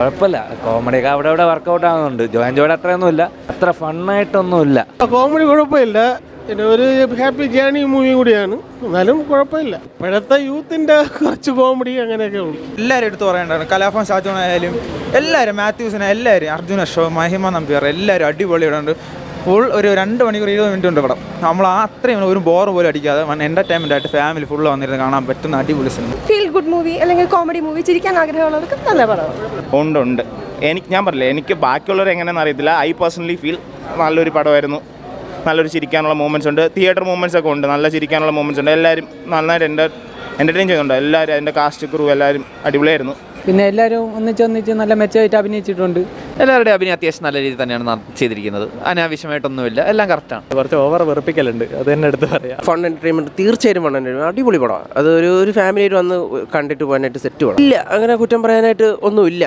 കുഴപ്പമില്ല, കോമഡിയൊക്കെ അവിടെ ഇവിടെ വർക്കൗട്ട് ആകുന്നുണ്ട്. ജോയിൻ അത്രയൊന്നുമില്ല, അത്ര ഫണ്ണായിട്ടൊന്നുമില്ല. കോമഡി കുഴപ്പമില്ല, പിന്നെ ഒരു ഹാപ്പി ജേണി മൂവി കൂടിയാണ്, എന്നാലും കുഴപ്പമില്ല. ഇപ്പോഴത്തെ യൂത്തിൻ്റെ കുറച്ച് കോമഡി അങ്ങനെയൊക്കെ ഉള്ളൂ. എല്ലാവരും എടുത്ത് പറയേണ്ടതാണ്. കലാഭവൻ ഷാജോണായാലും എല്ലാവരും, മാത്യൂസിനെ എല്ലാവരും, അർജുന ഷോ, മഹിമ നമ്പ്യാർ എല്ലാവരും അടിപൊളിയുണ്ട്. ഫുൾ ഒരു 2 മണിക്കൂർ 20 മിനിറ്റ് ഉണ്ട് പടം. നമ്മൾ അത്രയും ഒരു ബോർ പോലും അടിക്കാതെ എൻ്റർടൈൻമെൻ്റ് ആയിട്ട് ഫാമിലി ഫുള്ള് വന്നിരുന്ന് കാണാൻ പറ്റുന്ന അടിപൊളി സിനിമ. ഫീൽ ഗുഡ് മൂവി അല്ലെങ്കിൽ കോമഡി മൂവി, ചിരിക്കാൻ ആഗ്രഹമുള്ളവർക്ക് നല്ല പടമാണ്. ഉണ്ട്. ഞാൻ പറഞ്ഞില്ലേ, എനിക്ക് ബാക്കിയുള്ളവർ എങ്ങനെയാണെന്ന് അറിയത്തില്ല. ഐ പേഴ്സണലി ഫീൽ നല്ലൊരു പടമായിരുന്നു. നല്ലൊരു ചിരിക്കാനുള്ള മൂമെൻറ്റ്സ് ഉണ്ട്, തിയേറ്റർ മൂമെൻറ്റ്സ് ഒക്കെ ഉണ്ട്, നല്ല ചിരിക്കാനുള്ള മൂമെൻറ്റ്സ് ഉണ്ട്. എല്ലാവരും നന്നായിട്ട് എൻ്റർടൈൻ ചെയ്യുന്നുണ്ട്. എല്ലാവരും അതിൻ്റെ കാസ്റ്റ് ക്രൂ എല്ലാവരും അടിപൊളിയായിരുന്നു. പിന്നെ എല്ലാവരും ഒന്നിച്ച് നല്ല മെച്ചമായിട്ട് അഭിനയിച്ചിട്ടുണ്ട്. എല്ലാവരുടെയും അഭിനയം അത്യാവശ്യം നല്ല രീതിയിൽ തന്നെയാണ് ചെയ്തിരിക്കുന്നത്. അനാവശ്യമായിട്ടൊന്നുമില്ല, എല്ലാം കറക്റ്റാണ്. കുറച്ച് ഓവർ വെറുപ്പിക്കലുണ്ട്, അത് തന്നെ എടുത്ത് പറയാം. ഫൺ എൻ്റർടൈൻമെൻറ്റ് തീർച്ചയായും ഫൺ എൻ്റർടൈൻമെൻറ്റ് അടിപൊളി പടമാണ്. അത് ഒരു ഫാമിലിയായിട്ട് വന്ന് കണ്ടിട്ട് പോകാനായിട്ട് സെറ്റ് പടം ഇല്ല, അങ്ങനെ കുറ്റം പറയാനായിട്ട് ഒന്നുമില്ല.